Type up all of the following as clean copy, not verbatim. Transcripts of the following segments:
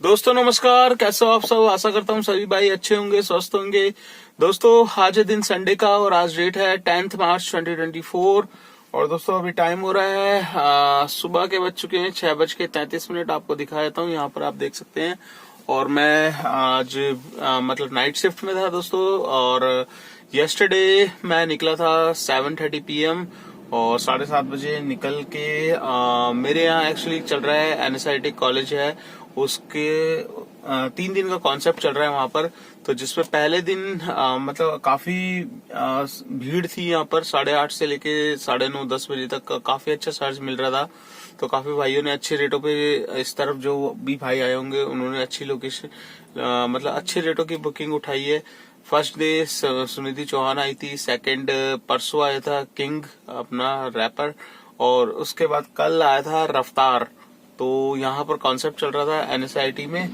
दोस्तों नमस्कार, कैसे हो आप सब। आशा करता हूँ सभी भाई अच्छे होंगे, स्वस्थ होंगे। दोस्तों आज है दिन संडे का और आज डेट है 10 मार्च 2024। और दोस्तों अभी टाइम हो रहा है सुबह के बज चुके हैं 6:33। आपको दिखा देता हूँ, यहाँ पर आप देख सकते हैं। और मैं आज मतलब नाइट शिफ्ट में था दोस्तों। और यस्टरडे मैं निकला था 7:30 PM और 7:30 बजे निकल के मेरे यहाँ एक्चुअली चल रहा है NSIT कॉलेज है, उसके 3 दिन का कॉन्सेप्ट चल रहा है वहां पर। तो जिसमें पहले दिन मतलब काफी भीड़ थी यहाँ पर। 8:30 से लेके 9:30-10 बजे तक काफी अच्छा चार्ज मिल रहा था। तो काफी भाइयों ने अच्छे रेटों पे, इस तरफ जो भी भाई आए होंगे उन्होंने अच्छी लोकेशन मतलब अच्छे रेटों की बुकिंग उठाई है। फर्स्ट डे सुनिधि चौहान आई थी, सेकंड परसों आया था किंग अपना रैपर, और उसके बाद कल आया था रफ्तार। तो यहाँ पर कॉन्सेप्ट चल रहा था NSIT में,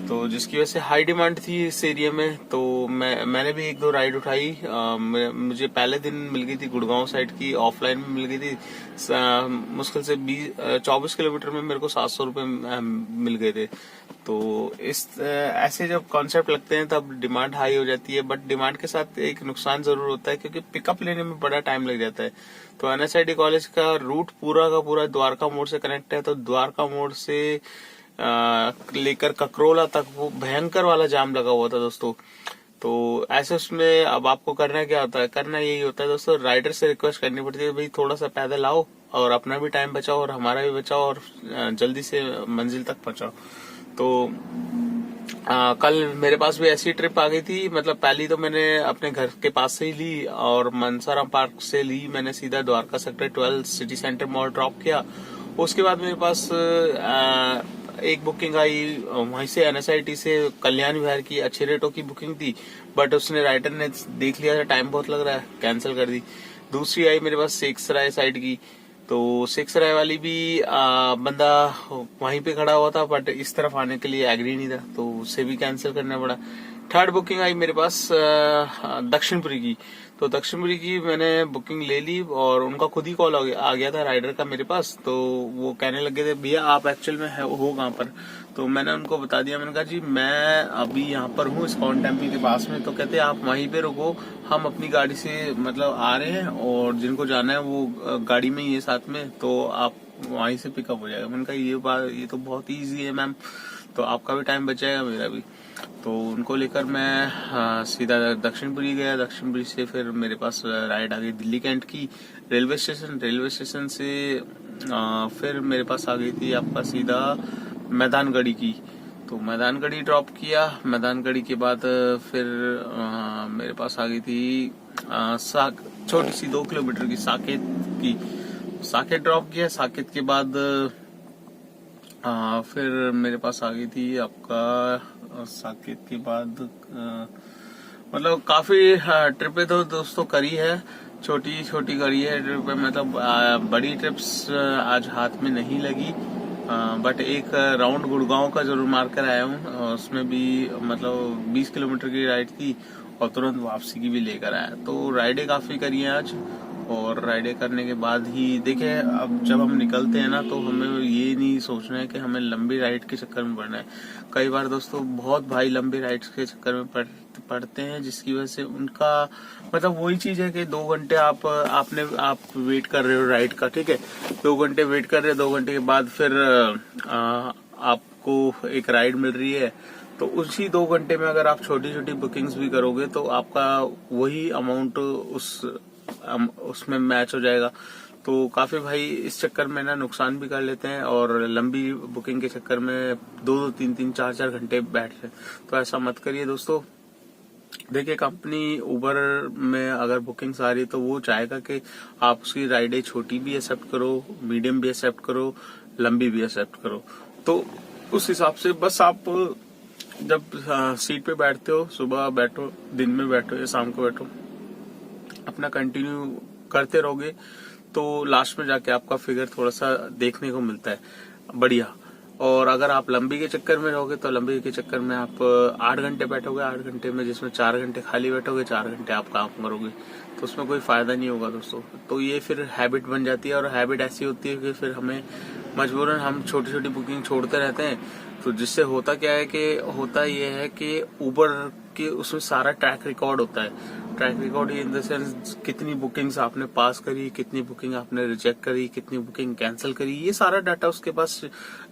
तो जिसकी वजह से हाई डिमांड थी इस एरिया में। तो मैंने भी 1-2 राइड उठाई। मुझे पहले दिन मिल गई थी गुड़गांव साइड की, ऑफलाइन में मिल गई थी। मुश्किल से 24 किलोमीटर में मेरे को 700 रुपये मिल गए थे। तो इस ऐसे जब कॉन्सेप्ट लगते हैं तब डिमांड हाई हो जाती है, बट डिमांड के साथ एक नुकसान जरूर होता है क्योंकि पिकअप लेने में बड़ा टाइम लग जाता है। तो NSIT कॉलेज का रूट पूरा का पूरा द्वारका मोड़ से कनेक्ट है। तो द्वारका मोड़ से लेकर ककरोला तक वो भयंकर वाला जाम लगा हुआ था दोस्तों। तो ऐसे उसमें अब आपको करना क्या होता है, करना यही होता है दोस्तों, राइडर से रिक्वेस्ट करनी पड़ती है, भाई थोड़ा सा पैदल आओ और अपना भी टाइम बचाओ और हमारा भी बचाओ और जल्दी से मंजिल तक पहुंचाओ। तो कल मेरे पास भी ऐसी ट्रिप आ गई थी। मतलब पहली तो मैंने अपने घर के पास से ही ली और मनसाराम पार्क से ली मैंने सीधा Dwarka sector 12 city centre mall drop किया। उसके बाद मेरे पास एक बुकिंग आई वहीं से NSIT से कल्याण विहार की, अच्छे रेटों की बुकिंग थी, बट उसने राइडर ने देख लिया था टाइम बहुत लग रहा है, कैंसिल कर दी। दूसरी आई मेरे पास शेखसराय साइड की, तो शेखसराय वाली भी बंदा वहीं पे खड़ा हुआ था बट इस तरफ आने के लिए एग्री नहीं था, तो उसे भी कैंसिल करना पड़ा। थर्ड बुकिंग आई मेरे पास दक्षिणपुरी की। तो दक्षिणपुरी की मैंने बुकिंग ले ली और उनका खुद ही कॉल आ गया था राइडर का मेरे पास। तो वो कहने लगे थे भैया आप एक्चुअल में हो कहाँ पर। तो मैंने उनको बता दिया, मैंने कहा जी मैं अभी यहाँ पर हूँ इस्कॉन टेम्पल के पास में। तो कहते आप वहीं पे रुको, हम अपनी गाड़ी से मतलब आ रहे हैं और जिनको जाना है वो गाड़ी में ही है साथ में, तो आप वहीं से पिकअप हो जाएगा। मैंने कहा ये तो बहुत ईजी है मैम, तो आपका भी टाइम बच जाएगा मेरा भी। तो उनको लेकर मैं सीधा दक्षिणपुरी गया। दक्षिणपुरी से फिर मेरे पास राइड आ गई दिल्ली कैंट की रेलवे स्टेशन से फिर मेरे पास आ गई थी आपका सीधा मैदानगढ़ी की। तो मैदानगढ़ी ड्रॉप किया। मैदानगढ़ी के बाद फिर मेरे पास आ गई थी छोटी सी 2 किलोमीटर की साकेत की। साकेत ड्रॉप किया। साकेत के बाद फिर मेरे पास आ गई थी आपका साकेत के बाद मतलब काफी ट्रिपें तो दोस्तों करी है, छोटी छोटी करी है ट्रिप। मतलब बड़ी ट्रिप्स आज हाथ में नहीं लगी, बट एक राउंड गुड़गांव का जरूर मार कर आया हूँ। उसमें भी मतलब 20 किलोमीटर की राइड थी और तुरंत वापसी की भी लेकर आया। तो राइडें काफी करी हैं आज। और राइडें करने के बाद ही देखे, अब जब हम निकलते हैं ना तो हमें ये नहीं सोचना है कि हमें लंबी राइड के चक्कर में पड़ना है। कई बार दोस्तों बहुत भाई लंबी राइड्स के चक्कर में पड़ते हैं, जिसकी वजह से उनका मतलब वही चीज है कि 2 घंटे आप वेट कर रहे हो राइड का, ठीक है, 2 घंटे वेट कर रहे हो, 2 घंटे के बाद फिर आपको एक राइड मिल रही है। तो उसी 2 घंटे में अगर आप छोटी छोटी बुकिंग्स भी करोगे तो आपका वही अमाउंट उसमें मैच हो जाएगा। तो काफी भाई इस चक्कर में ना नुकसान भी कर लेते हैं और लंबी बुकिंग के चक्कर में 2-2, 3-3, 4-4 घंटे बैठ रहे। तो ऐसा मत करिए दोस्तों। देखिए कंपनी उबर में अगर बुकिंग्स आ रही है तो वो चाहेगा कि आप उसकी राइडें छोटी भी एक्सेप्ट करो, मीडियम भी एक्सेप्ट करो, लंबी भी एक्सेप्ट करो। तो उस हिसाब से बस आप जब सीट पे बैठते हो, सुबह बैठो, दिन में बैठो या शाम को बैठो, अपना कंटिन्यू करते रहोगे तो लास्ट में जाके आपका फिगर थोड़ा सा देखने को मिलता है बढ़िया। और अगर आप लंबी के चक्कर में रहोगे तो लंबी के चक्कर में आप 8 घंटे बैठोगे, 8 घंटे में जिसमें 4 घंटे खाली बैठोगे, 4 घंटे आप काम करोगे, तो उसमें कोई फायदा नहीं होगा दोस्तों। तो ये फिर हैबिट बन जाती है और हैबिट ऐसी होती है कि फिर हमें मजबूरन हम छोटी छोटी बुकिंग छोड़ते रहते हैं। तो जिससे होता क्या है कि होता ये है कि उबर के उसमें सारा ट्रैक रिकॉर्ड होता है। Track record in the sense कितनी बुकिंग्स आपने पास करी, कितनी बुकिंग आपने रिजेक्ट करी, कितनी बुकिंग कैंसिल करी, ये सारा डाटा उसके पास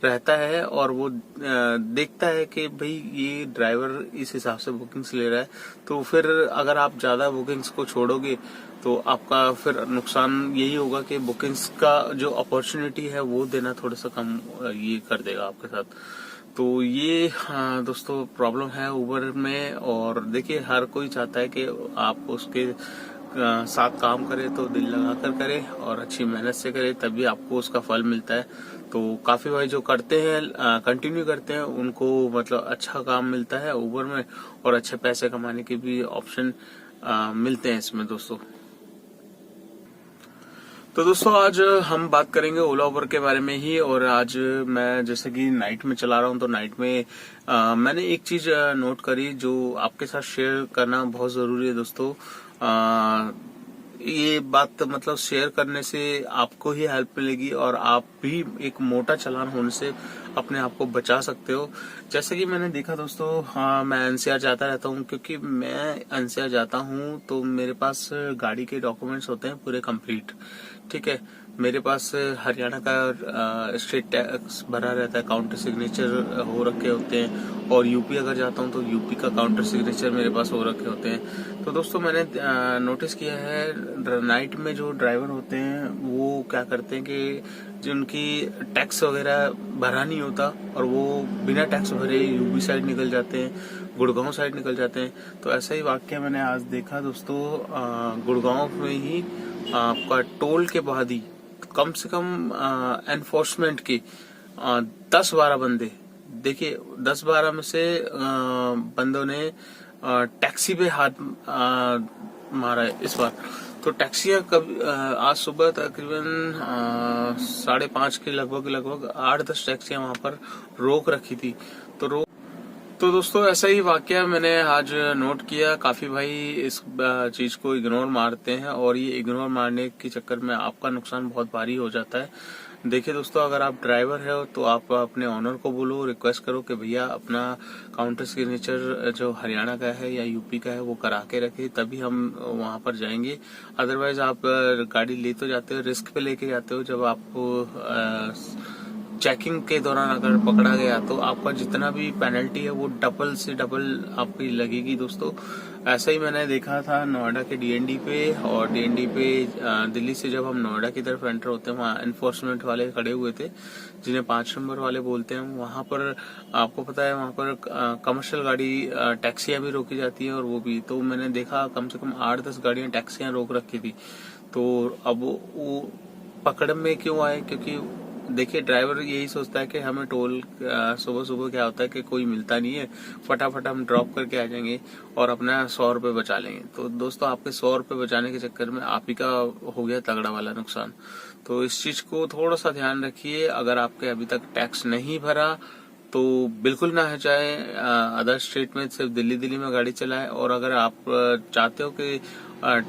रहता है। और वो देखता है कि भाई ये ड्राइवर इस हिसाब से बुकिंग्स ले रहा है। तो फिर अगर आप ज्यादा बुकिंग्स को छोड़ोगे तो आपका फिर नुकसान यही होगा कि बुकिंग्स का जो अपॉर्चुनिटी है वो देना थोड़ा सा कम ये कर देगा आपके साथ। तो ये दोस्तों प्रॉब्लम है उबर में। और देखिए हर कोई चाहता है कि आप उसके साथ काम करें तो दिल लगाकर करें और अच्छी मेहनत से करें, तभी आपको उसका फल मिलता है। तो काफी भाई जो करते हैं कंटिन्यू करते हैं उनको मतलब अच्छा काम मिलता है उबर में, और अच्छे पैसे कमाने के भी ऑप्शन मिलते हैं इसमें दोस्तों। तो दोस्तों आज हम बात करेंगे ओला उबर के बारे में ही। और आज मैं जैसे कि नाइट में चला रहा हूँ, तो नाइट में मैंने एक चीज नोट करी जो आपके साथ शेयर करना बहुत जरूरी है दोस्तों। ये बात मतलब शेयर करने से आपको ही हेल्प मिलेगी और आप भी एक मोटा चालान होने से अपने आप को बचा सकते हो। जैसे कि मैंने देखा दोस्तों, मैं एनसीआर जाता रहता हूँ, क्योंकि मैं एनसीआर जाता हूँ तो मेरे पास गाड़ी के डॉक्यूमेंट्स होते हैं पूरे कंप्लीट। ठीक है, मेरे पास हरियाणा का स्टेट टैक्स भरा रहता है, काउंटर सिग्नेचर हो रखे होते हैं। और यूपी अगर जाता हूँ तो यूपी का काउंटर सिग्नेचर मेरे पास हो रखे होते हैं। तो दोस्तों मैंने नोटिस किया है नाइट में जो ड्राइवर होते हैं वो क्या करते हैं कि जिनकी टैक्स वगैरह भरा नहीं होता और वो बिना टैक्स भरे यूपी साइड निकल जाते हैं, गुड़गांव साइड निकल जाते हैं। तो ऐसा ही वाक्य मैंने आज देखा दोस्तों। गुड़गांव में ही आपका टोल के बाद ही कम से कम एनफोर्समेंट के 10-12 बंदे, देखिए 10-12 में से बंदों ने टैक्सी पे हाथ मारा है इस बार। तो टैक्सियां कभी आज सुबह तकरीबन 5:30 के लगभग 8-10 टैक्सियां वहां पर रोक रखी थी। तो दोस्तों ऐसा ही वाकया मैंने आज नोट किया। काफी भाई इस चीज को इग्नोर मारते हैं और ये इग्नोर मारने के चक्कर में आपका नुकसान बहुत भारी हो जाता है। देखिए दोस्तों, अगर आप ड्राइवर हो तो आप अपने ऑनर को बोलो, रिक्वेस्ट करो कि भैया अपना काउंटर सिग्नेचर जो हरियाणा का है या यूपी का है वो करा के रखे, तभी हम वहां पर जाएंगे। अदरवाइज आप गाड़ी ले तो जाते हो, रिस्क पे लेके जाते हो। जब आपको चेकिंग के दौरान अगर पकड़ा गया तो आपका जितना भी पेनल्टी है वो डबल से डबल आपकी लगेगी दोस्तों। ऐसा ही मैंने देखा था नोएडा के डीएनडी पे। और डीएनडी पे दिल्ली से जब हम नोएडा की तरफ एंटर होते हैं, वहाँ एनफोर्समेंट वाले खड़े हुए थे जिन्हें 5 नंबर वाले बोलते हैं। वहां पर आपको पता है वहां पर कमर्शियल गाड़ी टैक्सियां भी रोकी जाती है और वो भी। तो मैंने देखा कम से कम 8-10 गाड़ियां टैक्सियां रोक रखी थी। तो अब वो पकड़ में क्यों आए, क्योंकि देखिए ड्राइवर यही सोचता है कि हमें टोल सुबह सुबह क्या होता है कि कोई मिलता नहीं है, फटाफट हम ड्रॉप करके आ जाएंगे और अपना 100 रुपए बचा लेंगे। तो दोस्तों आपके 100 रुपए बचाने के चक्कर में आप ही का हो गया तगड़ा वाला नुकसान। तो इस चीज को थोड़ा सा ध्यान रखिए। अगर आपके अभी तक टैक्स नहीं भरा तो बिल्कुल ना है, चाहे अदर स्टेट में सिर्फ दिल्ली में गाड़ी चलाए। और अगर आप चाहते हो कि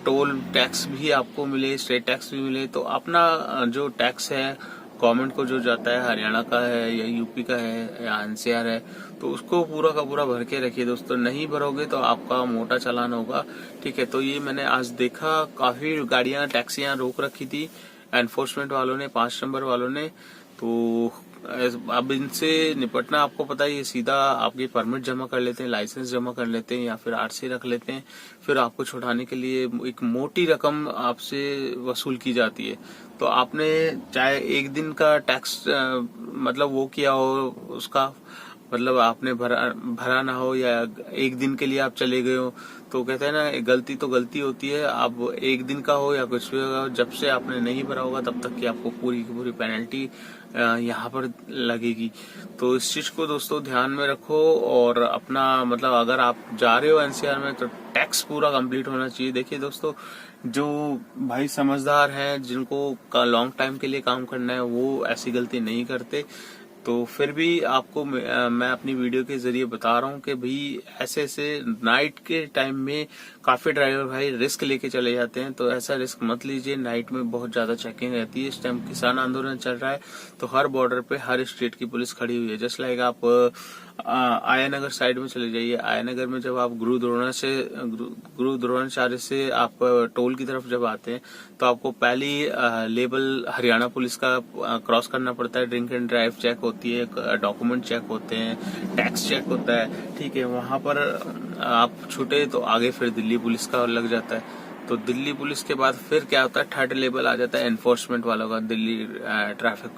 टोल टैक्स भी आपको मिले, स्टेट टैक्स भी मिले, तो अपना जो टैक्स है गवर्नमेंट को जो जाता है, हरियाणा का है या यूपी का है या एनसीआर है, तो उसको पूरा का पूरा भर के रखिए दोस्तों। नहीं भरोगे तो आपका मोटा चालान होगा। ठीक है, तो ये मैंने आज देखा, काफी गाड़ियां टैक्सियां रोक रखी थी एनफोर्समेंट वालों ने, 5 नंबर वालों ने। तो अब इनसे निपटना आपको पता है, ये सीधा आपकी परमिट जमा कर लेते हैं, लाइसेंस जमा कर लेते हैं या फिर आरसी रख लेते हैं। फिर आपको छुड़ाने के लिए एक मोटी रकम आपसे वसूल की जाती है। तो आपने चाहे एक दिन का टैक्स मतलब वो किया हो, उसका मतलब आपने भरा ना हो, या एक दिन के लिए आप चले गए हो, तो कहते हैं ना गलती तो गलती होती है। आप एक दिन का हो या कुछ भी होगा, जब से आपने नहीं भरा होगा तब तक की आपको पूरी की पूरी पेनल्टी यहाँ पर लगेगी। तो इस चीज को दोस्तों ध्यान में रखो। और अपना मतलब अगर आप जा रहे हो एनसीआर में तो टैक्स पूरा कंप्लीट होना चाहिए। देखिए दोस्तों, जो भाई समझदार हैं, जिनको लॉन्ग टाइम के लिए काम करना है, वो ऐसी गलती नहीं करते। तो फिर भी आपको मैं अपनी वीडियो के जरिए बता रहा हूँ कि भाई ऐसे ऐसे नाइट के टाइम में काफी ड्राइवर भाई रिस्क लेके चले जाते हैं, तो ऐसा रिस्क मत लीजिए। नाइट में बहुत ज्यादा चेकिंग रहती है। इस टाइम किसान आंदोलन चल रहा है, तो हर बॉर्डर पे हर स्टेट की पुलिस खड़ी हुई है। जस्ट लाइक आप आया नगर साइड में चले जाइए। आया नगर में जब आप गुरु द्रोणाचार्य से आप टोल की तरफ जब आते हैं, तो आपको पहली लेवल हरियाणा पुलिस का क्रॉस करना पड़ता है। ड्रिंक एंड ड्राइव चेक होती है, डॉक्यूमेंट चेक होते हैं, टैक्स चेक होता है, ठीक है। वहां पर आप छूटे तो आगे फिर दिल्ली पुलिस का लग जाता है। तो दिल्ली पुलिस के बाद फिर क्या होता है, थर्ड लेवल आ जाता है एनफोर्समेंट वालों का। दिल्ली ट्रैफिक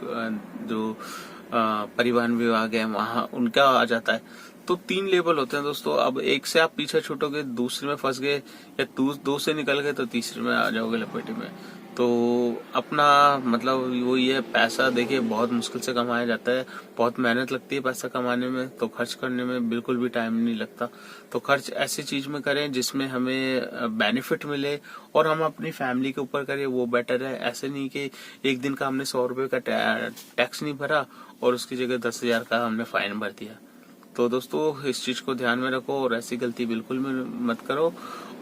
जो परिवहन विभाग है वहां उनका आ जाता है। तो 3 लेवल होते हैं दोस्तों। अब एक से आप पीछे छूटोगे, दूसरे में फंस गए, या दो से निकल गए तो तीसरे में आ जाओगे लपेटे में। तो अपना मतलब वो ये पैसा देखिए बहुत मुश्किल से कमाया जाता है, बहुत मेहनत लगती है पैसा कमाने में, तो खर्च करने में बिल्कुल भी टाइम नहीं लगता। तो खर्च ऐसी चीज में करें जिसमें हमें बेनिफिट मिले और हम अपनी फैमिली के ऊपर करें, वो बेटर है। ऐसे नहीं कि एक दिन का हमने 100 रुपए का टैक्स नहीं भरा और उसकी जगह 10,000 का हमने फाइन भर दिया। तो दोस्तों इस चीज को ध्यान में रखो और ऐसी गलती बिल्कुल भी मत करो।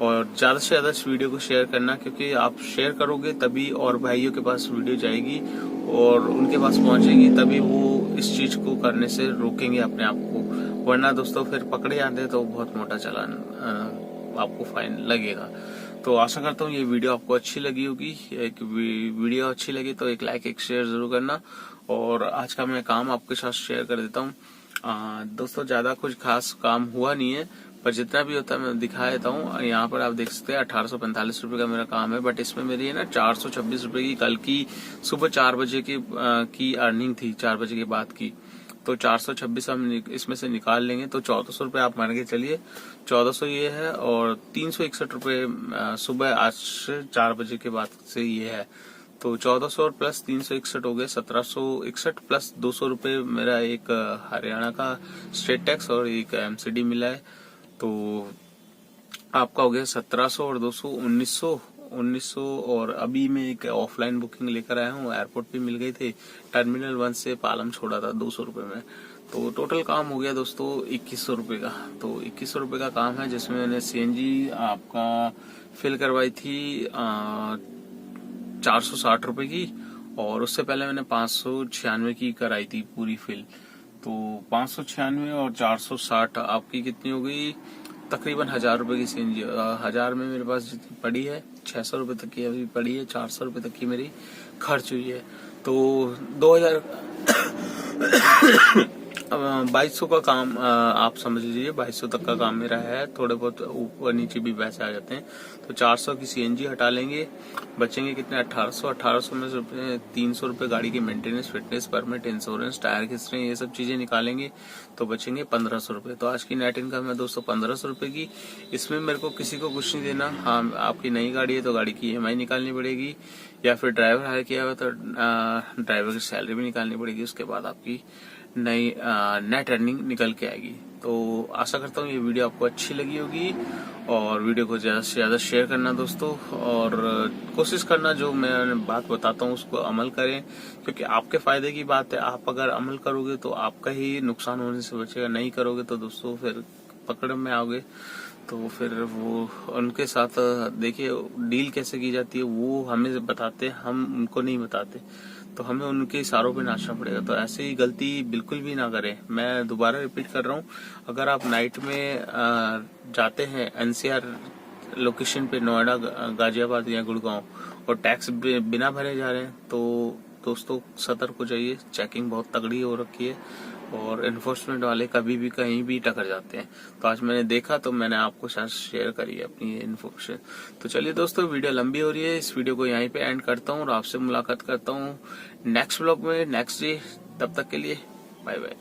और ज्यादा से ज्यादा इस वीडियो को शेयर करना, क्योंकि आप शेयर करोगे तभी और भाइयों के पास वीडियो जाएगी और उनके पास पहुंचेगी, तभी वो इस चीज को करने से रोकेंगे अपने आप को। वरना दोस्तों फिर पकड़े जाते तो बहुत मोटा चालान आपको फाइन लगेगा। तो आशा करता हूँ ये वीडियो आपको अच्छी लगी होगी। एक वीडियो अच्छी लगी तो एक लाइक एक शेयर जरूर करना। और आज का मैं काम आपके साथ शेयर कर देता हूँ। दोस्तों ज्यादा कुछ खास काम हुआ नहीं है, पर जितना भी होता है मैं दिखा देता हूँ। यहाँ पर आप देख सकते हैं 1845 रुपए का मेरा काम है, बट इसमें मेरी है ना 426 रुपए की कल की सुबह 4 बजे की अर्निंग थी, 4 बजे के बाद की। तो 426 हम इसमें से निकाल लेंगे तो 1400 रुपए आप मान के चलिए। 1400 ये है और 361 रुपए सुबह आज से 4 बजे के बाद से ये है। तो 1400 और प्लस 361 हो गए 1761, प्लस 200 रुपए मेरा एक हरियाणा का स्टेट टैक्स और एक एमसीडी मिला है। तो आपका हो गया 1700 और 200 1900। और अभी मैं एक ऑफलाइन बुकिंग लेकर आया हूँ, एयरपोर्ट पे मिल गई थी, टर्मिनल 1 से पालम छोड़ा था 200 रुपए में। तो टोटल काम हो गया दोस्तों 2100 रुपए का। तो 2100 रुपए का काम है, जिसमें मैंने सीएनजी आपका फिल करवाई थी 460 रुपए की, और उससे पहले मैंने 596 की कराई थी पूरी फिल। तो 596 और 460 आपकी कितनी हो गई, तकरीबन 1000 रुपए की सीएनजी। 1000 में मेरे पास जितनी पड़ी है 600 रुपए तक की अभी पड़ी है, 400 रुपए तक की मेरी खर्च हुई है। तो 2000 2200 का काम आप समझ लीजिए, 2200 तक का काम मेरा है। थोड़े बहुत ऊपर नीचे भी पैसे आ जाते हैं। तो 400 की सीएनजी हटा लेंगे, बचेंगे कितने 1800 में से 300 रुपए गाड़ी की maintenance, fitness, permit, insurance, tyre खिसरे, ये सब चीजें निकालेंगे तो बचेंगे 1500 रुपए। तो आज की नेट इनकम है दोस्तों 1500 रुपए की। इसमें मेरे को किसी को कुछ नहीं देना। हाँ, आपकी नई गाड़ी है तो गाड़ी की ईएमआई निकालनी पड़ेगी, या फिर ड्राइवर हायर किया हुआ तो ड्राइवर की सैलरी भी निकालनी पड़ेगी। उसके बाद आपकी नई नेट अर्निंग निकल के आएगी। तो आशा करता हूँ ये वीडियो आपको अच्छी लगी होगी, और वीडियो को ज्यादा से ज्यादा शेयर करना दोस्तों, और कोशिश करना जो मैं बात बताता हूँ उसको अमल करें, क्योंकि आपके फायदे की बात है। आप अगर अमल करोगे तो आपका ही नुकसान होने से बचेगा, नहीं करोगे तो दोस्तों फिर पकड़ में आओगे। तो फिर वो उनके साथ देखिए डील कैसे की जाती है वो हमें बताते, हम उनको नहीं बताते, तो हमें उनके इशारों पे नाचना पड़ेगा। तो ऐसे ही गलती बिल्कुल भी ना करें। मैं दोबारा रिपीट कर रहा हूँ, अगर आप नाइट में जाते हैं एनसीआर लोकेशन पे, नोएडा, गाजियाबाद या गुड़गांव, और टैक्स बिना भरे जा रहे हैं, तो दोस्तों सतर्क हो जाइए। चेकिंग बहुत तगड़ी हो रखी है और एनफोर्समेंट वाले कभी भी कहीं भी टकर जाते हैं। तो आज मैंने देखा तो मैंने आपको साथ शेयर करी है अपनी इन्फॉर्मेशन। तो चलिए दोस्तों, वीडियो लंबी हो रही है, इस वीडियो को यहीं पे एंड करता हूँ और आपसे मुलाकात करता हूँ नेक्स्ट व्लॉग में नेक्स्ट डे। तब तक के लिए बाय बाय।